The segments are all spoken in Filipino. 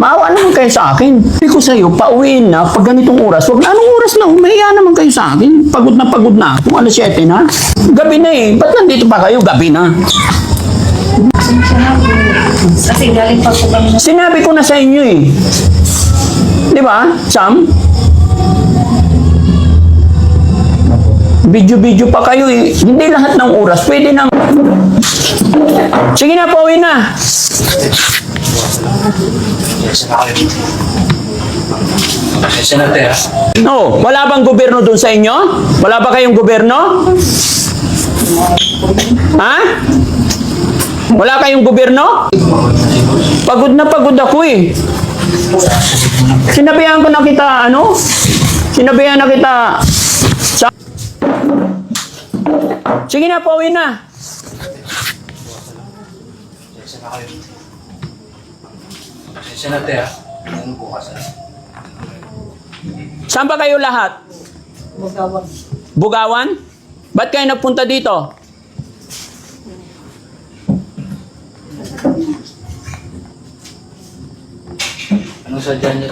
Maawa naman kayo sa akin. Sabi ko sa'yo, pauwiin na, pag ganitong oras, wag na, anong oras na, umahiya naman kayo sa akin. Pagod na ako, alas 7 na. Gabi na eh, ba't nandito pa kayo? Gabi na. Kasi galing pa po kami. Sinabi ko na sa inyo eh. Di ba, Sam? Video-video pa kayo eh. Hindi lahat ng oras, pwede nang... Sige na, pauwi na. No, wala bang gobyerno dun sa inyo? Wala ba kayong gobyerno? Ha? Wala kayong gobyerno? Pagod na pagod ako eh. Sinabihan ko na kita, ano? Sinabihan na kita. Sige na, pauwi na. Saan ba kayo lahat? Bugawan. Bugawan? Ba't kayo nagpunta dito? Ano sa dyan niya?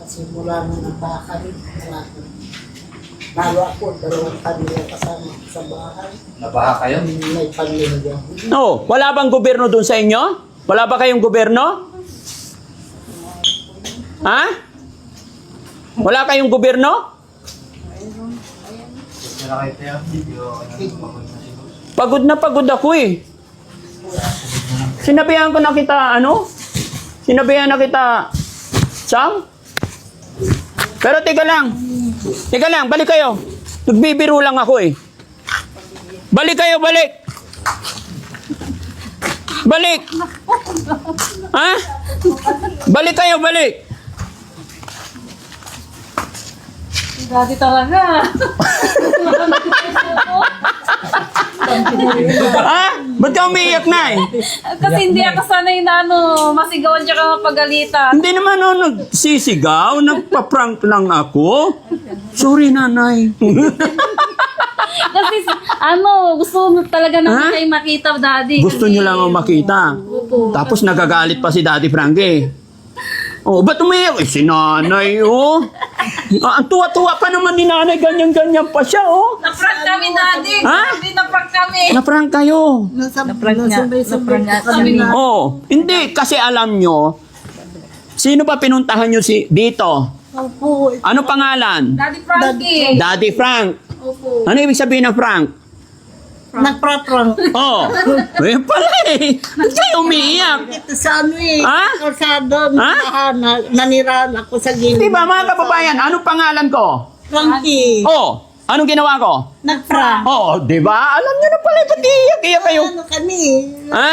Kasi mula nung nabaka rin. Lalo ako, dalawang kanila kasama sa bahay. Nabaha kayo? May pamilya. No, wala bang gobyerno dun sa inyo? Wala ba kayong gobyerno? Ha? Wala kayong gobyerno? Pagod na pagod ako eh. Sinabihan ko na kita, ano? Sinabihan na kita, Sam? Pero teka lang, balik kayo. Nagbibiro lang ako eh. Balik kayo, balik. Balik. Ha? Balik kayo, balik. Dati talaga. Ha? Ba't ka umiiyak na eh? Kasi hindi ako sanay na masigawan tsaka mapagalitan. Hindi naman ako nagsisigaw, nagpa-prank lang ako. Sorry, nanay. Kasi gusto talaga naman kayo makita, Daddy. Gusto niyo lang ako makita. Tapos nagagalit pa si Daddy Frankie. Oh, ba't umiyak? Eh, si nanay, oh. Ang tuwa-tuwa pa naman ni nanay, ganyan-ganyan pa siya, oh. Na-prank kami, Daddy. Ha? Hindi na-prank kami. Na-prank kayo. Nasabay-sabay kami. Oh, hindi, kasi alam nyo, sino ba pinuntahan nyo dito? Opo. Ano pangalan? Daddy Frankie. Daddy Frank. Opo. Ano ibig sabihin ng Frank? Nagpraprang. Oh, eh pala eh. Ba't kayo umiiyak? Ito sa ano eh. Ha? Kalsada. Ha? Nanirahan ako sa gilid. Di ba mga kababayan, anong pangalan ko? Frankie. Oh, anong ginawa ko? Nagprank. Oh, di ba? Alam nyo na pala, ba't iiyak kayo? Ano kami? Ha?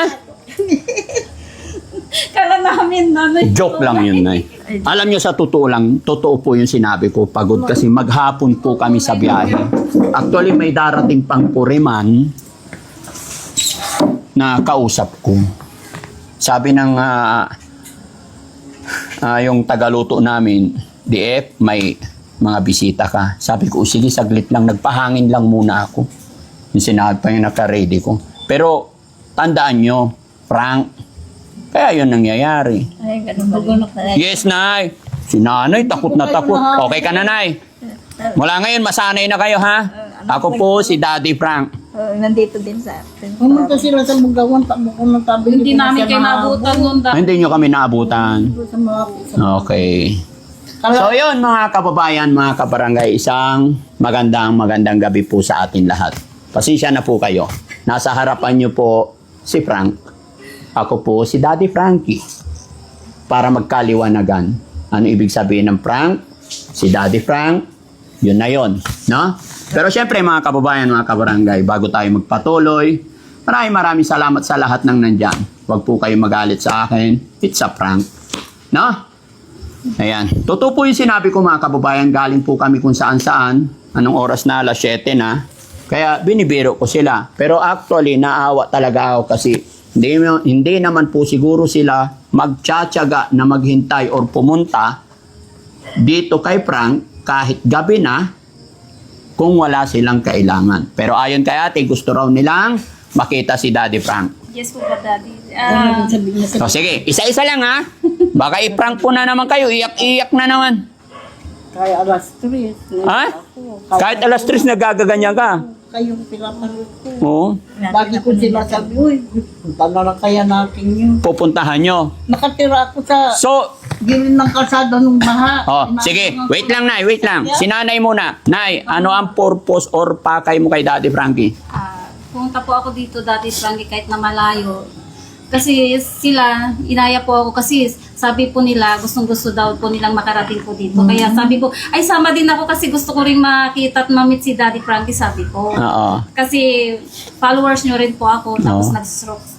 Kala namin, nanay. Joke lang yun, Nay. Alam nyo, sa totoo lang, totoo po yung sinabi ko. Pagod kasi maghapon po kami sa biyahe. Actually, may darating pang kuriman na kausap ko. Sabi ng yung tagaluto namin, DF, may mga bisita ka. Sabi ko, sige, saglit lang. Nagpahangin lang muna ako. Yung sinabi pa yung naka-ready ko. Pero, tandaan nyo, Frank, kaya yun nangyayari. Ay, ganun ba? Yes, Nay. Si Nanay, takot na takot. Okay ka na, Nay? Mula ngayon, masanay na kayo, ha? Ako po si Daddy Frank. Nandito din sa atin. Pumunta sila sa Bugawan. Takbo ko ng tabi. Hindi namin kayo nabutan nun, Hindi nyo kami naabutan. Sa mga Okay. So, yun, mga kababayan, mga kabarangay, isang magandang gabi po sa atin lahat. Pasensya na po kayo. Nasa harapan nyo po si Frank. Ako po si Daddy Frankie. Para magkaliwanagan. Ano ibig sabihin ng Frank? Si Daddy Frank, yun na yun. No? Pero syempre mga kababayan, mga kabarangay, bago tayo magpatuloy, maraming salamat sa lahat ng nandyan. Huwag po kayo magalit sa akin. It's a prank. No? Ayan. Totoo po yung sinabi ko mga kababayan, galing po kami kung saan-saan. Anong oras na? Alas 7 na. Kaya binibiro ko sila. Pero actually, naawa talaga ako kasi hindi naman po siguro sila magtsatsaga na maghintay or pumunta dito kay Frank kahit gabi na kung wala silang kailangan. Pero ayon kay ate, gusto raw nilang makita si Daddy Frank. Yes po ba, Daddy? Ano rin sabihin niya sa O sige, isa-isa lang ha. Baka i-prank po na naman kayo, iyak-iyak na naman. kaya alas 3. Ha? Kahit alas 3 nagagaganyan ka. Kayong pinapanood ko. Oo. Lagi ko sinasabi, uy, punta na lang kaya natin yun. Pupuntahan nyo. Nakatira ako sa So, gilid ng kalsada ng baha. sige, wait lang Nay, wait lang. Si Nanay muna. Nay, ano ang purpose or pakay mo kay Daddy Frankie? Pumunta po ako dito, Daddy Frankie, kahit na malayo. Kasi sila, inaya po ako kasi sabi po nila, gustong-gusto daw po nilang makarating po dito. Kaya sabi ko, ay sama din ako kasi gusto ko rin makita at mamit si Daddy Frankie, sabi ko. Oo. Kasi followers nyo rin po ako, tapos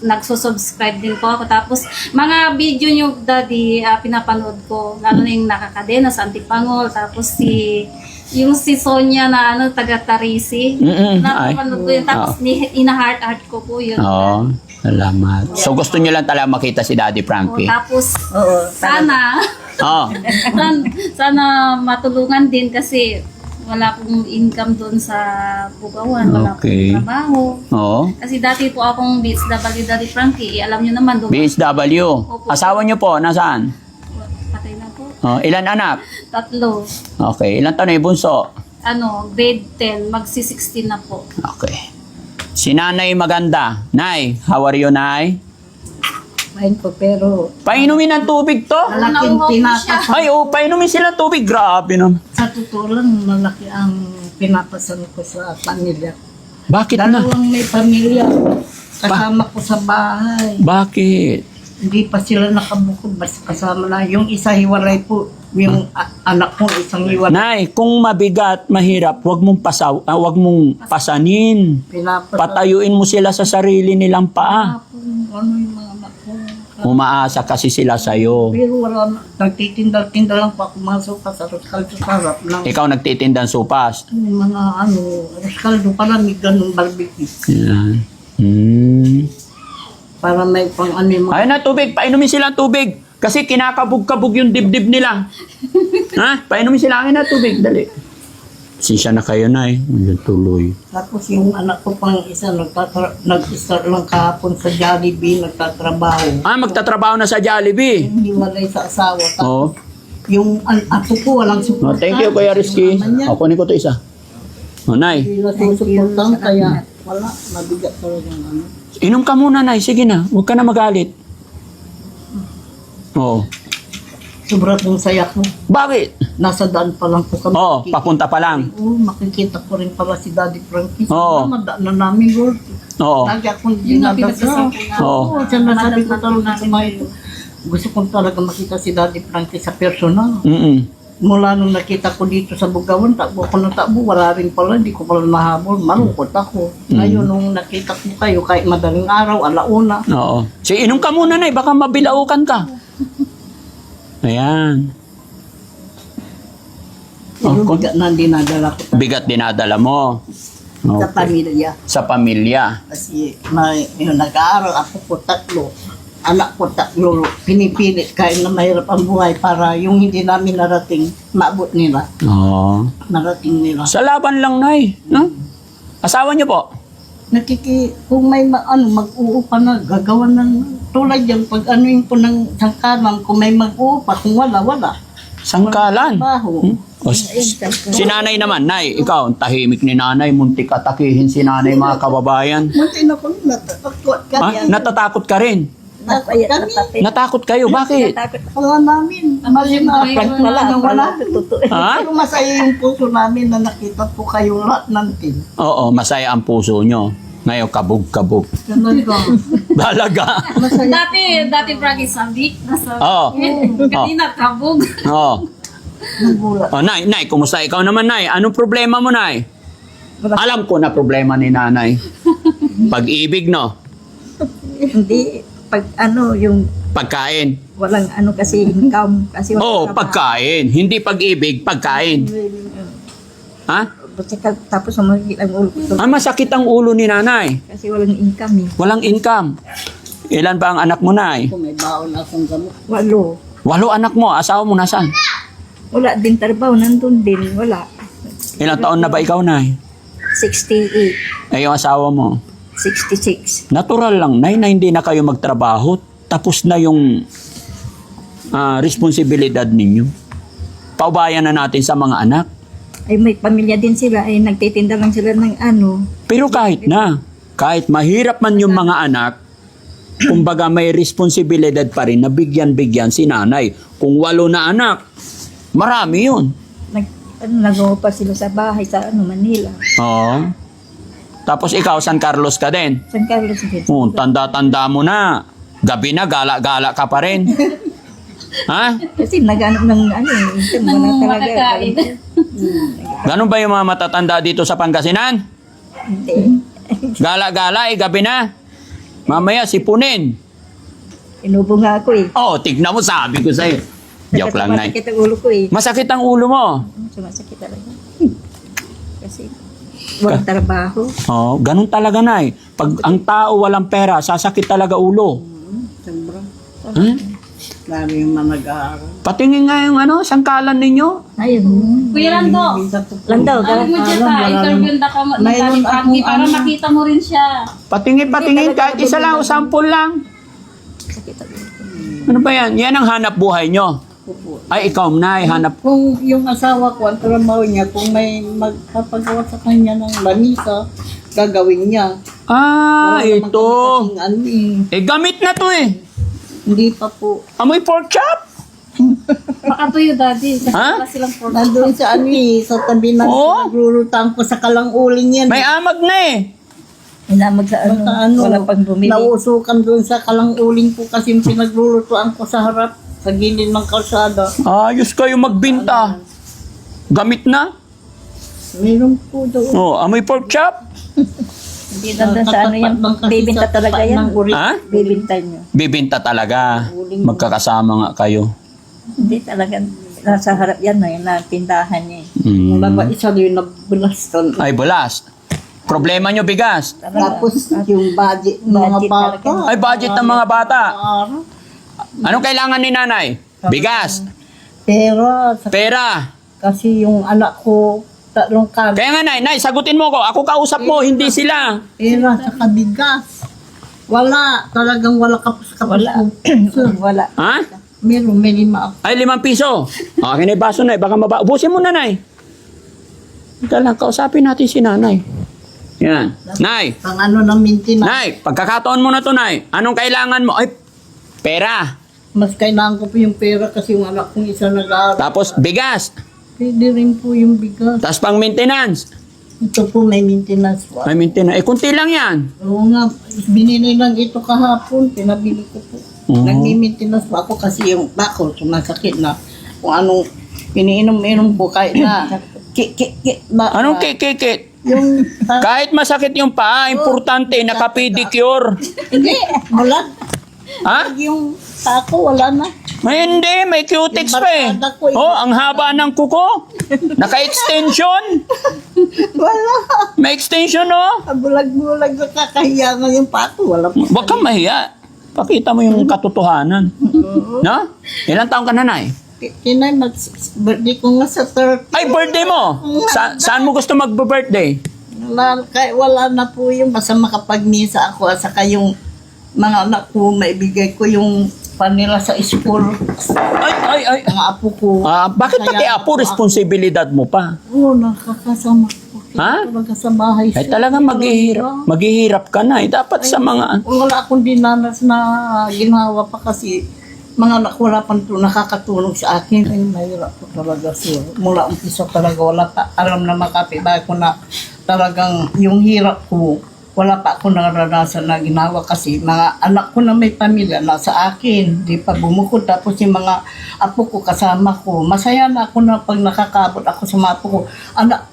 nagsusubscribe din po ako. Tapos mga video nyo, Daddy, pinapanood ko, lalo na yung nakakadena sa Antipangol, tapos yung si Sonia na taga Tarisi, napapanood ko yun, tapos ina-heart ko po yun. Oo. Salamat. So gusto nyo lang talaga makita si Daddy Frankie? Tapos, Oo, sana, Oo. sana matulungan din kasi wala pong income doon sa Bugawan, wala Okay. pong trabaho. Oo. Kasi dati po akong BSW, Daddy Frankie, alam nyo naman doon. BSW. Asawa nyo po, nasaan? Patay na po. Oh, ilan anak? 3. Okay. Ilan taon na yung bunso? Grade 10, magsi-16 na po. Okay. Si Nanay Maganda. Nay, how are you, Nay? Fine po, pero Painumin ng tubig to? malaking pinapas. Ay, painumin sila tubig. Grabe naman. Sa totoo lang, malaki ang pinapasan ko sa pamilya. Bakit na? Dalawang may pamilya. Kasama ko sa bahay. Bakit? Hindi pa sila nakabukod. Basta kasama na. Yung isa hiwalay po. Yung anak ko, isang hiwalay. Nay, kung mabigat, mahirap, wag mong pasanin. Pinapasan Patayuin mo sila sa sarili nilang paa. po. Ano yung mga anak ko. Umaasa kasi sila sa'yo. Pero wala na. Nagtitinda-tinda lang pa pumasok ka sa Roscaldo sa harap ng Ikaw nagtitindan sopas. mga Roscaldo kalamig ng barbecue. Yan. Para may pang ano yung mga Ayun na, tubig. Painumin sila ng tubig. Kasi kinakabog-kabog yung dibdib nila. Ha? Painumin sila. Ayun na, tubig. Dali. Sinsya na kayo, Nay. Ayun, tuloy. Tapos yung anak ko pang isa, nag-start lang kahapon sa Jollibee, nagtatrabaho. Magtatrabaho na sa Jollibee. Hindi walay sa asawa. Tapos Oo. yung ato ko, walang suporta. Thank you, Kuya Rizky. Kunin ko to isa. Nay. Hindi na susuportan, kaya wala, mabigat talaga yung ano. Inom ka muna, Nay. Sige na. Huwag ka na magalit. Oo. Sobra pong saya ko. Bakit? Nasa daan pa lang po kami. Oo, papunta pa lang. Oo, makikita ko rin pala si Daddy Frankie. Oo. Madaan na namin, Lord. Oo. Lagi akong Yun ang dinadasal. pinagsasabi na. Oo. Oo, siya nasabi ko talaga sa mga ito. Gusto kong talaga makita si Daddy Frankie sa personal. Mula nung nakita ko dito sa Bugawan, takbo ako ng takbo, wala rin pala, hindi ko pala mahabol, malungkot ako. Ngayon, nung nakita ko kayo, kahit madaling araw, alauna, Oo. Sige, inom ka muna, Nay. Baka mabilaukan ka. Ayan. yung bigat na dinadala ko Bigat dinadala mo. sa Okay. pamilya. Sa pamilya. Kasi yung nag-aaral ako po 3, anak ko 3, pinipilit kahit na mahirap ang buhay para yung hindi namin narating, maabot nila, Oo. narating nila. Sa laban lang, Nay. No? Asawa niyo po? Kung may mag-uupa na, gagawa ng tulad yan, pag ano yung po ng sangkalang, kung may mag-uupa, kung wala. Sangkalan. Baho. Si Nanay naman, Nay, ikaw, ang tahimik ni Nanay, muntik atakihin si Nanay, mga kababayan. Munti na ko, natatakot kami. Natatakot ka rin. Natakot kami. Natakot kayo, bakit? Wala namin. Mali na, wala. Ha? Pero masaya yung puso namin na nakita po kayong lahat ng team. Oo, masaya ang puso nyo. Ngayon, kabog-kabog. Talaga. Dalaga. Masaya. Dati Frankie sabi, Oo. kanina kabog. Oo. Nagulat. Nay, kumusta ikaw naman, Nay? Anong problema mo, Nay? Alam ko na problema ni Nanay. Pag-ibig, no? Hindi, pag yung Pagkain. walang kasi income. Kasi Oo, walang pagkain. Hindi pag-ibig, pagkain. Ha? Tapos sumakit ang ulo ko Masakit ang ulo ni Nanay. kasi walang income eh. Walang income. Ilan ba ang anak mo, Nay? Kung may baon akong gamot. 8. 8 anak mo. Asawa mo nasaan? Wala din trabaho, nandun din. Wala. Ilang taon na ba ikaw, Nay? 68. Yung asawa mo? 66. Natural lang, Nay, na hindi na kayo magtrabaho. Tapos na yung responsibilidad ninyo. Paubayan na natin sa mga anak. Ay may pamilya din sila, ay nagtitinda lang sila ng ano. Pero kahit mahirap man yung mga anak, kumbaga may responsibilidad pa rin na bigyan si nanay. Kung 8 na anak, marami yun. Nagawa pa sila sa bahay sa Manila. Oo. Tapos ikaw, San Carlos ka din. San Carlos din. Tanda-tanda mo na. Gabi na, gala-gala ka pa rin. Ha? Kasi naghanap ng income mo na Nang talaga. makakain. Ganun ba yung mga matatanda dito sa Pangasinan? Hindi. Gala-gala, gabi na. Mamaya, sipunin. Inubo nga ako eh. Tignan mo, sabi ko sa'yo. Joke lang, Nay. Masakit ang ulo ko eh. Masakit ang ulo mo. Sumasakit talaga. Kasi walang trabaho. Ganun talaga, Nay. Pag ang tao walang pera, sasakit talaga ulo. Sobra. Hmm? Lalo yung mga nag-aaral. Patingin nga yung sangkalan ninyo. Ayun. Kuya Lando, Landaw, ano mo dyan ka, interview na ka mo ng Mayroon Daddy Frankie akong para ano. makita mo rin siya. Patingin, kahit isa lang, o sample lang. Sakit ang ulo ko. Ano ba yan? Yan ang hanap buhay nyo. Ay, ikaw, Nay, hanap. Kung yung asawa ko, ang trabaho niya, kung may magpapagawa sa kanya ng lamisa, gagawin niya. Wala naman Ito. kami kasing Gamit na to eh. Hindi pa po. Amoy pork chop? Makatuyo, Daddy. Kasi Ha? wala silang pork. Nandun sa sa tabi ng Oo. naglulutan ko sa kalang-uling yan. May amag na eh. Inamag sa wala pang bumili. Nausukan doon sa kalang-uling ko kasi yung pinaglulutuan ko sa harap, sa gilid ng kalsada. Ayos kayo magbinta. Gamit na? Meron po doon. Amoy pork chop? Hindi lang sa Katapat lang kasi bibinta sa talaga tapat yan. ng uri. Ha? Bibinta nyo. Bibinta talaga. Magkakasama nga kayo. Hindi talaga. Nasa harap yan na yung tindahan niya eh. Mm. Baba isa doon na bulastan. Ay, bulas. Problema nyo, bigas. Tapos yung budget ng mga Budget bata. talaga. Ay, budget ng mga bata. Araw. Anong kailangan ni nanay? Bigas. Pera. Pera. Kasi yung anak ko, 3 kami. Kaya nga, Nay, sagutin mo ko. Ako kausap mo, hindi sila. Pera sa kabigas. Wala. Talagang wala kapos Wala. Wala. Ha? Meron, may 5 ako. Ay, 5 piso. Akin na yung baso, Nay. Baka ubusin mo na, Nay. Ika lang, kausapin natin si nanay. Yan. Nay, Pang ano ng maintenance. Nay, pagkakataon mo na to, Nay. Anong kailangan mo? Ay, pera. Mas kailangan ko po yung pera kasi yung anak kong isa nag-aaral. Tapos, bigas. Pwede rin po yung bigas. Tapos pang maintenance. Ito po may maintenance po. May maintenance. Kunti lang yan. Oo nga, binili lang ito kahapon, pinabili ko po. Oo. Nagmi-maintenance po ako kasi yung bako sumasakit na kung anong iniinom-inom ko kahit na Anong kikikit? Yung Kahit masakit yung paa, importante, naka-pedicure. hindi, wala. Ha? Yung tako, wala na. May hindi, may cutex pa eh. Barkada ko, Ang haba ng kuko. Naka-extension. Wala. May extension, oh. Bulag-bulag na kakahiya na yung pato. Wala po. Huwag kang mahiya. Pakita mo yung katotohanan. No? Ilang taong ka na, Nay? Tinay, birthday ko nga sa 30. Ay, birthday mo! Saan mo gusto mag-birthday? Wala na po yung basta makapagmisa ako at saka yung mga anak ko, maibigay ko yung panila sa school. Ay. Mga apo ko. Bakit pati Kaya apo, responsibilidad mo pa? Oo, nakakasama ko. Ha? Talaga sa bahay. Ay talaga maghihirap ka na. Dapat sa mga... Wala akong dinanas na ginawa pa kasi mga anak wala pa nakakatulong sa akin. Ay, mahirap ko talaga sir. Mula umpisa talaga wala pa alam na makapibay ko na talagang yung hirap ko. Wala pa ako naranasan na ginawa kasi mga anak ko na may pamilya nasa akin. Di pa bumukod. Tapos yung mga apo ko kasama ko. Masaya na ako na pag nakakabot ako sa mga apo ko.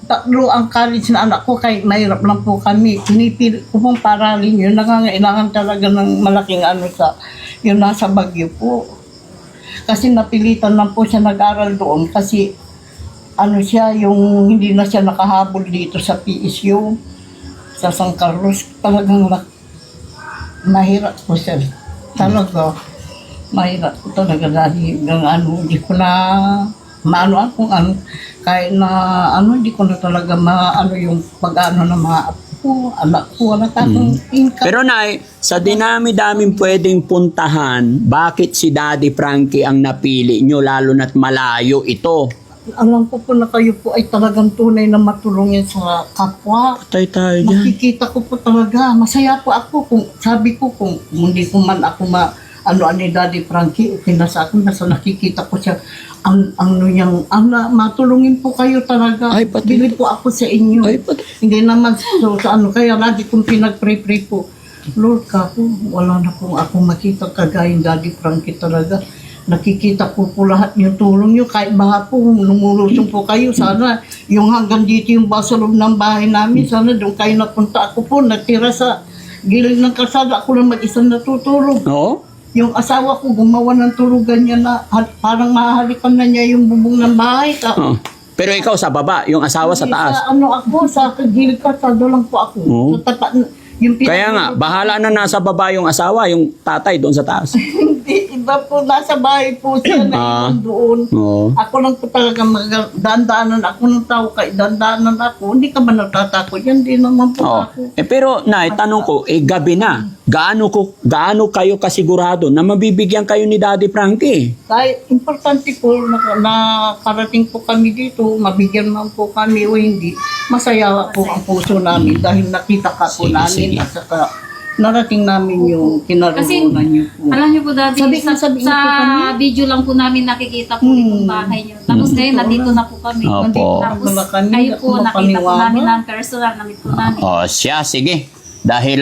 Tatlo ang college na anak ko kay mahirap lang po kami. Pinipili ko pong paralin yun. Nangangailangan talaga ng malaking sa yung nasa Baguio po. Kasi napilitan lang po siya nag-aral doon kasi siya yung hindi na siya nakahabol dito sa PSU. Sa San Carlos, talagang mahirap po sir. Talaga, mahirap po talaga dahil hindi ko na kahit na hindi ko na talaga yung pag-ano na ko, anak ko, wala akong income. Pero Nay, sa dinami-daming pwedeng puntahan, bakit si Daddy Frankie ang napili nyo lalo na't malayo ito? Alam ko po na kayo po ay talagang tunay na matulungin sa kapwa. Patay tayo dyan. Makikita ko po talaga, masaya po ako kung sabi ko kung hindi ko man ako ano ni Daddy Frankie, okay na sa akin, nasa nakikita ko siya, matulungin po kayo talaga. Ay, pati- Bili po ako sa inyo. Ay, pati- Hindi naman sa ano, kaya lagi kong pinag-pray-pray po. Lord ka po, wala na pong ako makita kagaya ni Daddy Frankie talaga. Nakikita ko po lahat yung tulong nyo, kahit baka po lumulusong po kayo. Sana yung hanggang dito yung sa loob ng bahay namin, sana doon kayo napunta. Ako po natira sa gilid ng kalsada, ako lang mag-isang natutulog. Oo? Yung asawa ko gumawa ng tulugan niya na parang mahalikan na niya yung bubong ng bahay. Oo. Pero ikaw sa baba, yung asawa sa taas. Sa ano ako, sa gilid kalsada lang po ako. Oo. Sa tapat, yung Kaya nga, bahala na nasa baba yung asawa, yung tatay doon sa taas. Hindi, iba po, nasa bahay po siya na iwan doon. Oo. Ako lang po talaga dandaanan ako ng tao, kay dandaanan ako. Hindi ka ba natatakot yan? Hindi naman po Oo. ako. Pero Nay, tanong ko, gabi na. Gaano kayo kasigurado na mabibigyan kayo ni Daddy Frankie? Kahit importante po na karating po kami dito, mabigyan man po kami o hindi, masaya po ang puso namin dahil nakita ka po Sige, namin sige. at saka narating namin yung kinaroonan niyo po. Alam niyo po, Daddy, Sabi sa niyo po kami. video lang po namin nakikita po itong bahay niyo. Tapos ngayon, nandito na po kami. Opo. Nandito Tapos na kami, kayo po, nakita po mapaniwala. namin ng personal, namit po namin. O siya, sige. Dahil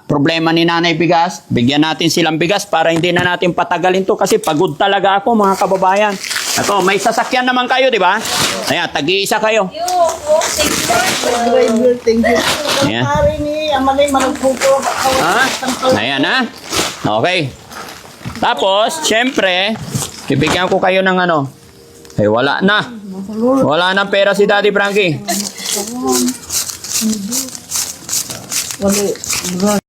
problema ni Nanay Bigas, bigyan natin silang bigas para hindi na natin patagalin to kasi pagod talaga ako mga kababayan. Ako, may sasakyan naman kayo, di ba? Ayan, tag-iisa kayo. Driver, thank you. Ayan. Pare ni Amalay, malagpupo. Ha? Ayan ha? Okay. Tapos, syempre, bibigyan ko kayo ng ano. Eh, wala na. Wala na pera si Daddy Frankie. Wala.